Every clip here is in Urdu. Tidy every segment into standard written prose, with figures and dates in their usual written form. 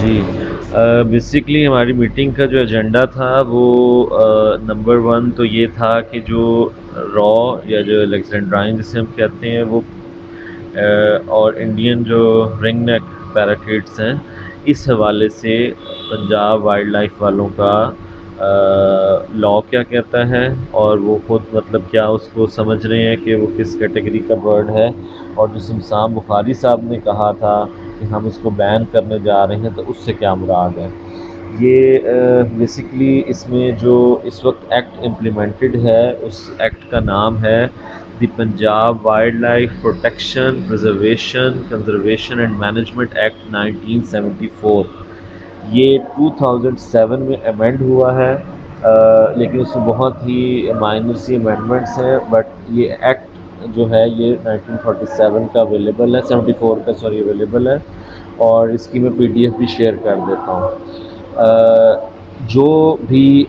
جی بیسکلی ہماری میٹنگ کا جو ایجنڈا تھا وہ نمبر ون تو یہ تھا کہ جو را یا جو الیگزینڈرائن جسے ہم کہتے ہیں وہ اور انڈین جو رنگ نیک پیراکیٹس ہیں، اس حوالے سے پنجاب وائلڈ لائف والوں کا لا کیا کہتا ہے، اور وہ خود مطلب کیا اس کو سمجھ رہے ہیں کہ وہ کس کیٹیگری کا برڈ ہے، اور جو سمسام بخاری صاحب نے کہا تھا کہ ہم اس کو بین کرنے جا رہے ہیں تو اس سے کیا مراد ہے۔ یہ بیسکلی اس میں جو اس وقت ایکٹ امپلیمنٹڈ ہے اس ایکٹ کا نام ہے the Punjab wildlife protection preservation conservation and management act 1974۔ یہ 2007 میں امینڈ ہوا ہے، لیکن اس میں بہت ہی مائنر سی امینڈمنٹس ہیں، بٹ یہ ایکٹ جو ہے یہ 1947 کا اویلیبل ہے، 74 کا سوری اویلیبل ہے، اور اس کی میں پی ڈی ایف بھی شیئر کر دیتا ہوں۔ جو بھی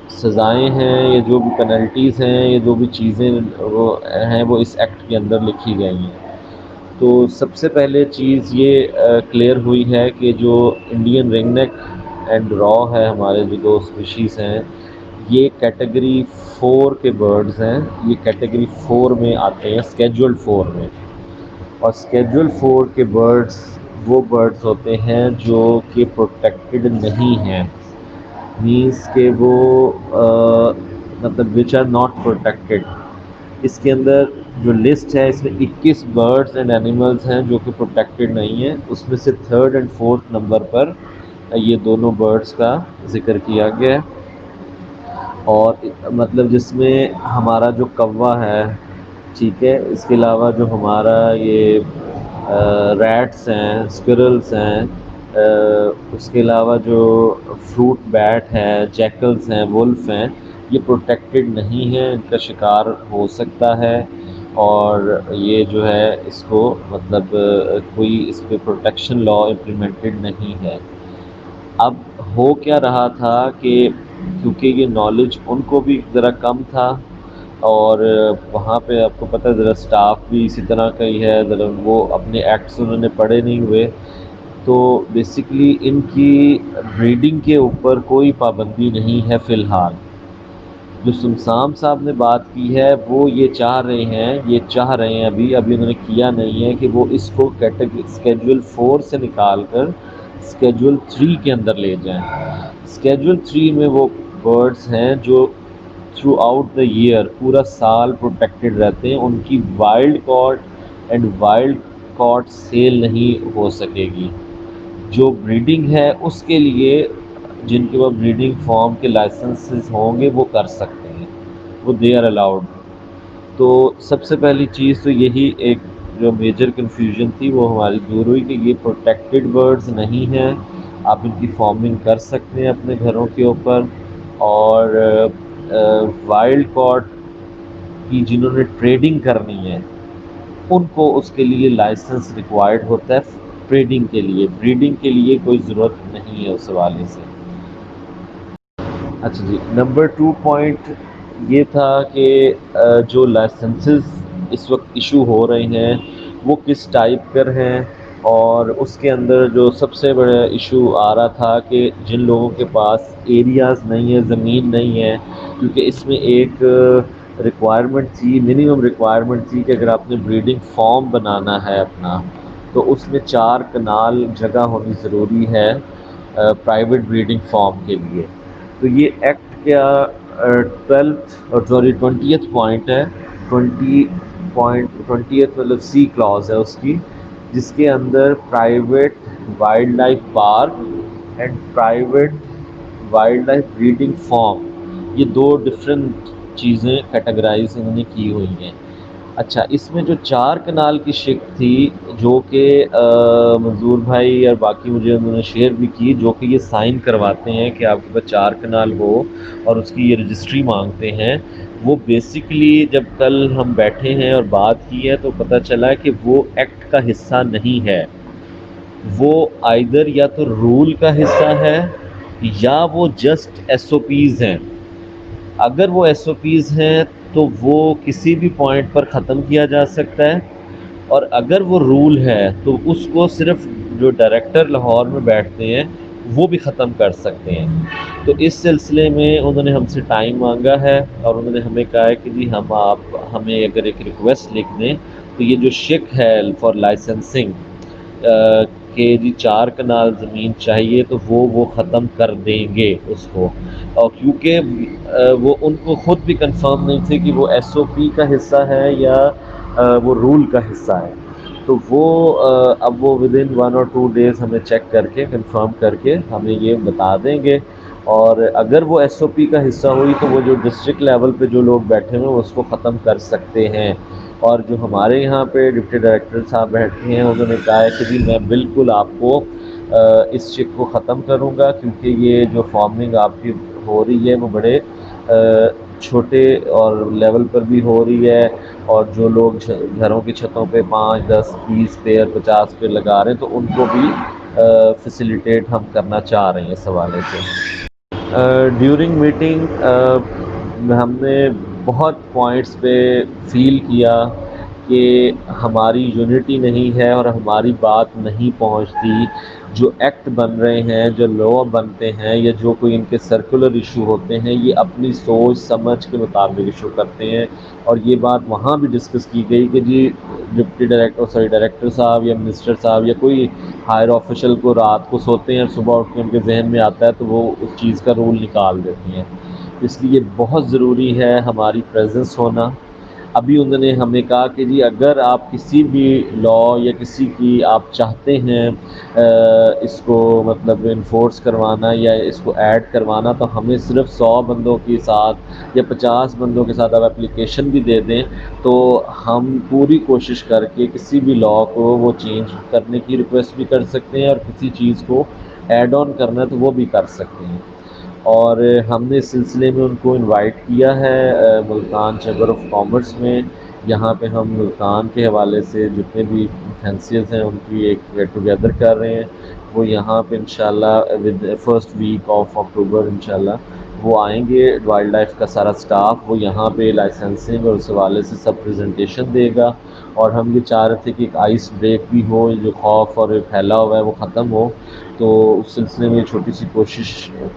سزائیں ہیں یا جو بھی پینلٹیز ہیں یا جو بھی چیزیں وہ ہیں وہ اس ایکٹ کے اندر لکھی گئی ہیں۔ تو سب سے پہلے چیز یہ کلیئر ہوئی ہے کہ جو انڈین رنگ نیک اینڈ را ہے، ہمارے جو دو اسپیشیز ہیں، یہ کیٹیگری 4 کے برڈز ہیں، یہ کیٹیگری 4 میں آتے ہیں، اسکیجول 4 میں، اور اسکیجول 4 کے برڈز وہ برڈز ہوتے ہیں جو کہ پروٹیکٹڈ نہیں ہیں، مینس کہ وہ مطلب وچ آر ناٹ پروٹیکٹڈ۔ اس کے اندر جو لسٹ ہے اس میں 21 برڈز اینڈ اینیملز ہیں جو کہ پروٹیکٹڈ نہیں ہیں، اس میں سے 3rd and 4th نمبر پر یہ دونوں برڈز کا ذکر کیا گیا ہے، اور مطلب جس میں ہمارا جو کوا ہے، ٹھیک ہے، اس کے علاوہ جو ہمارا یہ ریٹس ہیں، اسکرلس ہیں، اس کے علاوہ جو فروٹ بیٹ ہے، جیکلز ہیں، ولف ہیں، یہ پروٹیکٹڈ نہیں ہیں، ان کا شکار ہو سکتا ہے، اور یہ جو ہے اس کو مطلب کوئی اس پہ پروٹیکشن لا امپلیمنٹڈ نہیں ہے۔ اب ہو کیا رہا تھا کہ کیونکہ یہ نالج ان کو بھی ذرا کم تھا، اور وہاں پہ آپ کو پتہ ہے ذرا سٹاف بھی اسی طرح کا ہی ہے، ذرا وہ اپنے ایکٹس انہوں نے پڑھے نہیں ہوئے، تو بیسکلی ان کی بریڈنگ کے اوپر کوئی پابندی نہیں ہے فی الحال۔ جو سمسام صاحب نے بات کی ہے وہ یہ چاہ رہے ہیں ابھی انہوں نے کیا نہیں ہے کہ وہ اس کو کیٹیگری اسکیجول 4 سے نکال کر اسکیجول 3 کے اندر لے جائیں۔ اسکیجول 3 میں وہ برڈز ہیں جو تھرو آؤٹ دا ایئر پورا سال پروٹیکٹڈ رہتے ہیں، ان کی wild cat and wild cat sell نہیں ہو سکے گی۔ جو بریڈنگ ہے اس کے لیے جن کے پاس بریڈنگ فارم کے لائسنسز ہوں گے وہ کر سکتے ہیں، وہ دے آر الاؤڈ۔ تو سب سے پہلی چیز تو یہی ایک جو میجر کنفیوژن تھی وہ ہماری دور ہوئی کہ یہ پروٹیکٹڈ برڈز نہیں ہیں، آپ ان کی فارمنگ کر سکتے ہیں اپنے گھروں کے اوپر، اور وائلڈ کاٹ کی جنہوں نے ٹریڈنگ کرنی ہے ان کو اس کے لیے لائسنس ریکوائرڈ ہوتا ہے ٹریڈنگ کے لیے، بریڈنگ کے لیے کوئی ضرورت نہیں ہے اس حوالے سے۔ اچھا جی، نمبر 2 پوائنٹ یہ تھا کہ جو لائسنسز اس وقت ایشو ہو رہے ہیں وہ کس ٹائپ پر ہیں، اور اس کے اندر جو سب سے بڑا ایشو آ رہا تھا کہ جن لوگوں کے پاس ایریاز نہیں ہے، زمین نہیں ہے، کیونکہ اس میں ایک ریکوائرمنٹ تھی، منیمم ریکوائرمنٹ تھی کہ اگر آپ نے بریڈنگ فارم بنانا ہے اپنا تو اس میں 4 کنال جگہ ہونی ضروری ہے پرائیویٹ بریڈنگ فارم کے لیے۔ تو یہ ایکٹ کیا 20th پوائنٹ ہے، 20th مطلب سی کلاز ہے اس کی، جس کے اندر private wildlife park and private wildlife breeding farm, یہ دو ڈفرینٹ چیزیں کیٹیگرائز انہوں نے کی ہوئی ہیں۔ اچھا، اس میں جو 4 کنال کی شک تھی جو کہ منظور بھائی اور باقی مجھے انہوں نے شیئر بھی کی، جو کہ یہ سائن کرواتے ہیں کہ آپ کے پاس 4 کنال ہو اور اس کی یہ رجسٹری مانگتے ہیں، وہ بیسکلی جب کل ہم بیٹھے ہیں اور بات کی ہے تو پتہ چلا کہ وہ ایکٹ کا حصہ نہیں ہے، وہ آئیدر یا تو رول کا حصہ ہے یا وہ جسٹ ایس او پیز ہیں۔ اگر وہ ایس او پیز ہیں تو وہ کسی بھی پوائنٹ پر ختم کیا جا سکتا ہے، اور اگر وہ رول ہے تو اس کو صرف جو ڈائریکٹر لاہور میں بیٹھتے ہیں وہ بھی ختم کر سکتے ہیں. تو اس سلسلے میں انہوں نے ہم سے ٹائم مانگا ہے اور انہوں نے ہمیں کہا ہے کہ جی آپ ہمیں اگر ایک ریکویسٹ لکھ دیں تو یہ جو شک ہے فار لائسنسنگ کہ جی 4 کنال زمین چاہیے تو وہ ختم کر دیں گے اس کو. اور کیونکہ وہ ان کو خود بھی کنفرم نہیں تھے کہ وہ ایس او پی کا حصہ ہے یا وہ رول کا حصہ ہے. تو وہ اب وہ ود ان 1 or 2 days ہمیں چیک کر کے کنفرم کر کے ہمیں یہ بتا دیں گے. اور اگر وہ ایس او پی کا حصہ ہوئی تو وہ جو ڈسٹرکٹ لیول پہ جو لوگ بیٹھے ہوئے اس کو ختم کر سکتے ہیں. اور جو ہمارے یہاں پہ ڈپٹی ڈائریکٹر صاحب بیٹھے ہیں انہوں نے کہا ہے کہ جی میں بالکل آپ کو اس چک کو ختم کروں گا کیونکہ یہ جو فارمنگ آپ کی ہو رہی ہے وہ بڑے چھوٹے اور لیول پر بھی ہو رہی ہے. اور جو لوگ گھروں کی چھتوں پہ 5 10 20 پیڑ 50 پیڑ لگا رہے ہیں تو ان کو بھی فیسیلیٹیٹ ہم کرنا چاہ رہے ہیں اس حوالے سے. ڈیورنگ میٹنگ ہم نے بہت پوائنٹس پہ فیل کیا کہ ہماری یونٹی نہیں ہے اور ہماری بات نہیں پہنچتی. جو ایکٹ بن رہے ہیں جو لا بنتے ہیں یا جو کوئی ان کے سرکولر ایشو ہوتے ہیں یہ اپنی سوچ سمجھ کے مطابق ایشو کرتے ہیں. اور یہ بات وہاں بھی ڈسکس کی گئی کہ جی ڈپٹی ڈائریکٹر صاحب یا منسٹر صاحب یا کوئی ہائر آفیشل کو رات کو سوتے ہیں اور صبح اٹھ کے ان کے ذہن میں آتا ہے تو وہ اس چیز کا رول نکال دیتی ہیں. اس لیے بہت ضروری ہے ہماری پریزنس ہونا. ابھی انہوں نے ہمیں کہا کہ جی اگر آپ کسی بھی لا یا کسی کی آپ چاہتے ہیں اس کو مطلب انفورس کروانا یا اس کو ایڈ کروانا تو ہمیں صرف 100 بندوں کے ساتھ یا 50 بندوں کے ساتھ آپ اپلیکیشن بھی دے دیں تو ہم پوری کوشش کر کے کسی بھی لا کو وہ چینج کرنے کی ریکویسٹ بھی کر سکتے ہیں اور کسی چیز کو ایڈ آن کرنا ہے تو وہ بھی کر سکتے ہیں. اور ہم نے اس سلسلے میں ان کو انوائٹ کیا ہے ملتان چیمبر آف کامرس میں. یہاں پہ ہم ملتان کے حوالے سے جتنے بھی فینسیز ہیں ان کی ایک گیٹ ٹوگیدر کر رہے ہیں. وہ یہاں پہ انشاءاللہ ود فرسٹ ویک آف اکتوبر انشاءاللہ وہ آئیں گے. وائلڈ لائف کا سارا سٹاف وہ یہاں پہ لائسنسنگ اور اس حوالے سے سب پریزنٹیشن دے گا. اور ہم یہ چاہ رہے تھے کہ ایک آئس بریک بھی ہو جو خوف اور پھیلا ہوا ہے وہ ختم ہو. تو اس سلسلے میں چھوٹی سی کوشش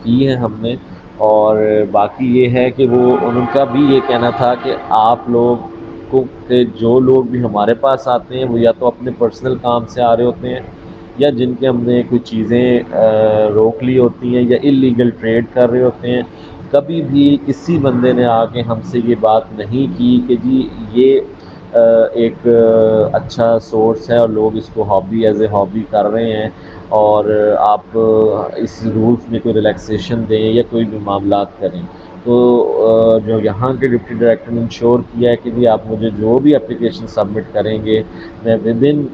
کی ہے ہم نے. اور باقی یہ ہے کہ وہ ان کا بھی یہ کہنا تھا کہ آپ لوگ کو کہ جو لوگ بھی ہمارے پاس آتے ہیں وہ یا تو اپنے پرسنل کام سے آ رہے ہوتے ہیں یا جن کے ہم نے کچھ چیزیں روک لی ہوتی ہیں یا اللیگل ٹریڈ کر رہے ہوتے ہیں. کبھی بھی کسی بندے نے آ کے ہم سے یہ بات نہیں کی کہ جی یہ ایک اچھا سورس ہے اور لوگ اس کو ہابی ایز اے ہابی کر رہے ہیں اور آپ اس رولس میں کوئی ریلیکسیشن دیں یا کوئی بھی معاملات کریں. تو جو یہاں کے ڈپٹی ڈائریکٹر نے انشور کیا ہے کہ بھی آپ مجھے جو بھی اپلیکیشن سبمٹ کریں گے میں ود ان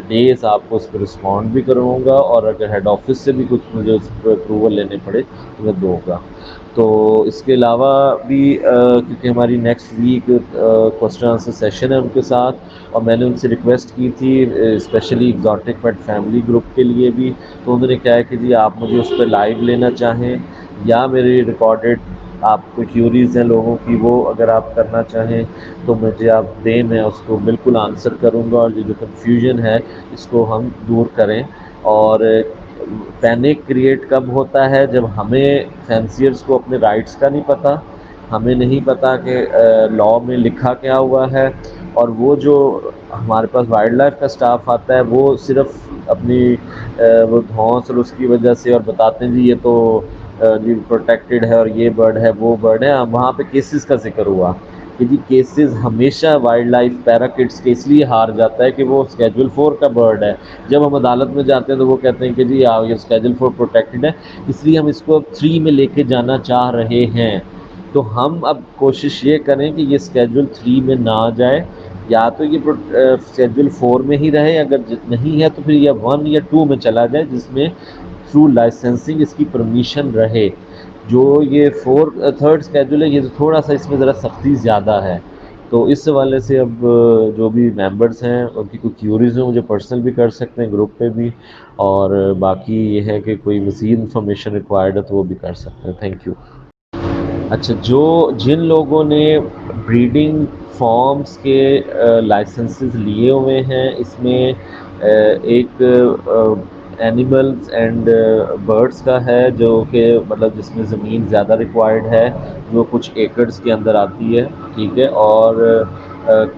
ڈیز آپ کو اس پہ رسپونڈ بھی کروں گا اور اگر ہیڈ آفس سے بھی کچھ مجھے اس پہ اپروول لینے پڑے تو میں دوں گا. تو اس کے علاوہ بھی کیونکہ ہماری next week question answer session ہے ان کے ساتھ اور میں نے ان سے ریکویسٹ کی تھی اسپیشلی ایگزاٹک پیٹ فیملی گروپ کے لیے بھی. تو انہوں نے کہا ہے کہ جی آپ مجھے اس پہ لائیو لینا چاہیں یا میری ریکارڈڈ آپ کو کیوریز ہیں لوگوں کی وہ اگر آپ کرنا چاہیں تو مجھے آپ دیں میں اس کو بالکل آنسر کروں گا. اور یہ جو کنفیوژن ہے اس کو ہم دور کریں. اور پینک کریٹ کب ہوتا ہے جب ہمیں فینسیئرس کو اپنے رائٹس کا نہیں پتہ, ہمیں نہیں پتہ کہ لاء میں لکھا کیا ہوا ہے. اور وہ جو ہمارے پاس وائلڈ لائف کا اسٹاف آتا ہے وہ صرف اپنی وہ دھونس اور اس کی وجہ سے اور بتاتے ہیں جی یہ تو جی پروٹیکٹیڈ ہے اور یہ برڈ ہے وہ برڈ ہے. وہاں پہ کیسز کا ذکر ہوا کہ جی کیسز ہمیشہ وائلڈ لائف پیراکٹس کے اس لیے ہار جاتا ہے کہ وہ اسکیجول 4 کا برڈ ہے. جب ہم عدالت میں جاتے ہیں تو وہ کہتے ہیں کہ جی یہ اسکیجول 4 پروٹیکٹیڈ ہے اس لیے ہم اس کو 3 میں لے کے جانا چاہ رہے ہیں. تو ہم اب کوشش یہ کریں کہ یہ اسکیجول 3 میں نہ جائے یا تو یہ اسکیجول 4 میں ہی رہے اگر نہیں ہے تو پھر یہ 1 یا 2 میں چلا جائے جس میں تھرو لائسنسنگ اس کی پرمیشن رہے. جو یہ 3rd اسکیجول ہے یہ تھوڑا سا اس میں ذرا سختی زیادہ ہے. تو اس حوالے سے اب جو بھی ممبرس ہیں ان کی کوئی کیوریز ہیں مجھے پرسنل بھی کر سکتے ہیں گروپ پہ بھی. اور باقی یہ ہے کہ کوئی مزید انفارمیشن ریکوائرڈ ہے تو وہ بھی کر سکتے ہیں. Thank you. اچھا جن لوگوں نے بریڈنگ فارمز کے لائسنسز لیے ہوئے ہیں اس میں ایک اینیملز اینڈ برڈس کا ہے جو کہ مطلب جس میں زمین زیادہ ریکوائرڈ ہے، جو کچھ ایکڑز کے اندر آتی ہے، ٹھیک ہے، اور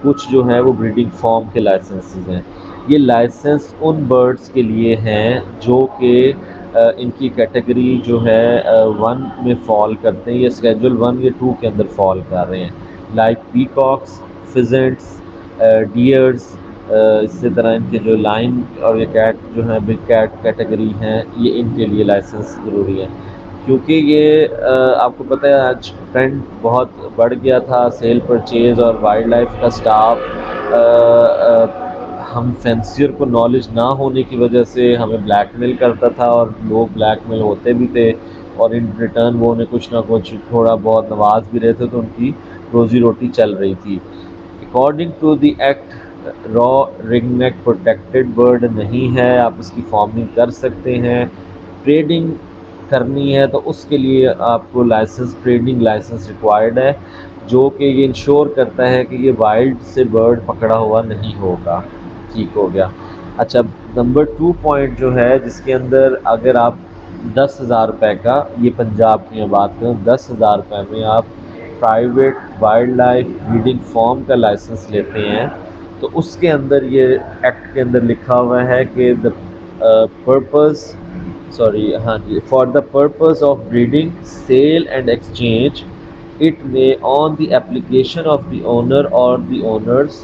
کچھ جو ہے وہ بریڈنگ فارم کے لائسنسز ہیں۔ یہ لائسنس ان برڈس کے لیے ہیں جو کہ ان کی کیٹیگری جو ہے 1 میں فال کرتے ہیں، یہ اسکیجول 1 یا 2 کے اندر فال کر رہے ہیں، لائک پیکاکس، فیزنٹس، ڈیئرس، اسی طرح ان کے جو لائن اور یہ کیٹ جو ہیں بگ کیٹ کیٹیگری ہیں، یہ ان کے لیے لائسنس ضروری ہے، کیونکہ یہ آپ کو پتہ ہے آج ٹرینڈ بہت بڑھ گیا تھا سیل پرچیز اور وائلڈ لائف کا اسٹاف، ہم فینسیئر کو نالج نہ ہونے کی وجہ سے ہمیں بلیک میل کرتا تھا اور لوگ بلیک میل ہوتے بھی تھے، اور ان ریٹرن وہ انہیں کچھ نہ کچھ تھوڑا بہت نواز بھی رہے تھے، تو ان کی روزی روٹی چل رہی تھی۔ اکارڈنگ ٹو دی ایکٹ را رنگ نیک پروٹیکٹڈ برڈ نہیں ہے، آپ اس کی فارمنگ کر سکتے ہیں، ٹریڈنگ کرنی ہے تو اس کے لیے آپ کو لائسنس، ٹریڈنگ لائسنس ریکوائرڈ ہے، جو کہ یہ انشور کرتا ہے کہ یہ وائلڈ سے برڈ پکڑا ہوا نہیں ہوگا۔ ٹھیک ہو گیا۔ اچھا، نمبر 2 پوائنٹ جو ہے جس کے اندر اگر آپ 10,000 روپے کا، یہ پنجاب کی میں بات کروں، 10,000 روپے میں آپ private wildlife breeding farm کا لائسنس لیتے ہیں، تو اس کے اندر یہ ایکٹ کے اندر لکھا ہوا ہے کہ پرپز ہاں جی، for the purpose of breeding, sale and exchange it may on the application of the owner or the owners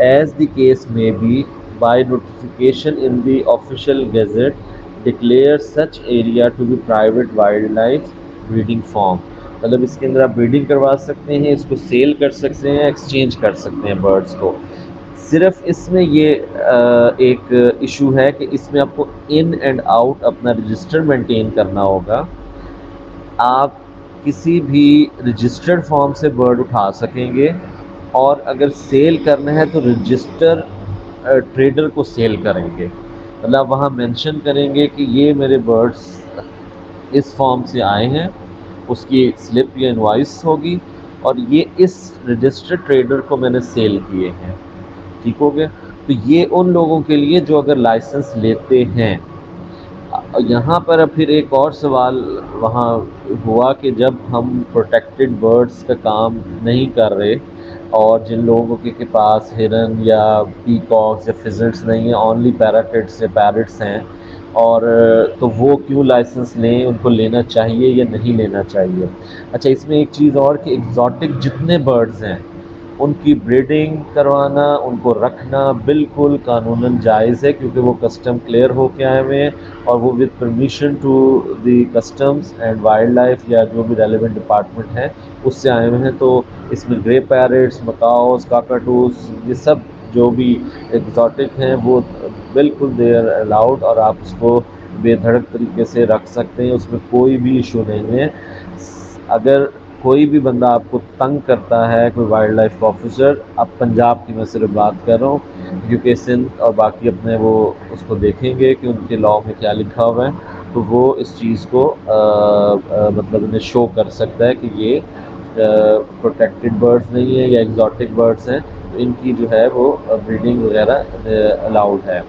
as the case may be by notification in the official gazette declare such area to be private wildlife breeding farm۔ مطلب اس کے اندر آپ بریڈنگ کروا سکتے ہیں، اس کو سیل کر سکتے ہیں، ایکسچینج کر سکتے ہیں برڈس کو۔ صرف اس میں یہ ایک ایشو ہے کہ اس میں آپ کو ان اینڈ آؤٹ اپنا رجسٹر مینٹین کرنا ہوگا۔ آپ کسی بھی رجسٹرڈ فارم سے برڈ اٹھا سکیں گے، اور اگر سیل کرنا ہے تو رجسٹر ٹریڈر کو سیل کریں گے، مطلب وہاں مینشن کریں گے کہ یہ میرے برڈس اس فارم سے آئے ہیں، اس کی ایک سلپ یا انوائس ہوگی، اور یہ اس رجسٹرڈ ٹریڈر کو میں نے سیل کیے ہیں۔ ٹھیک ہو گیا۔ تو یہ ان لوگوں کے لیے جو اگر لائسنس لیتے ہیں۔ یہاں پر اب پھر ایک اور سوال وہاں ہوا کہ جب ہم پروٹیکٹڈ برڈس کا کام نہیں کر رہے، اور جن لوگوں کے پاس ہرن یا پیکاکس یا فیزنٹس نہیں ہیں، اونلی پیراکٹس یا پیرٹس ہیں، اور تو وہ کیوں لائسنس لیں، ان کو لینا چاہیے یا نہیں لینا چاہیے؟ اچھا، اس میں ایک چیز اور کہ ایگزاٹک جتنے برڈز ہیں ان کی بریڈنگ کروانا، ان کو رکھنا بالکل قانوناً جائز ہے، کیونکہ وہ کسٹم کلیئر ہو کے آئے ہوئے ہیں، اور وہ with permission to the customs and wildlife یا جو بھی ریلیونٹ ڈپارٹمنٹ ہے اس سے آئے ہوئے ہیں۔ تو اس میں گرے پیرٹس، مکاؤز، کاکاٹوز، یہ سب جو بھی ایگزاٹک ہیں وہ بالکل دے آر الاؤڈ، اور آپ اس کو بے دھڑک طریقے سے رکھ سکتے ہیں، اس میں کوئی بھی ایشو نہیں ہے۔ اگر کوئی بھی بندہ آپ کو تنگ کرتا ہے، کوئی وائلڈ لائف آفیسر، اب پنجاب کی میں صرف بات کر رہا ہوں، کیونکہ سندھ اور باقی اپنے وہ اس کو دیکھیں گے کہ ان کے لاء میں کیا لکھا ہوا ہے، تو وہ اس چیز کو مطلب انہیں شو کر سکتا ہے کہ یہ پروٹیکٹڈ برڈز نہیں ہیں یا ایگزاٹک برڈز ہیں، تو ان کی جو ہے وہ بریڈنگ وغیرہ الاؤڈ ہے۔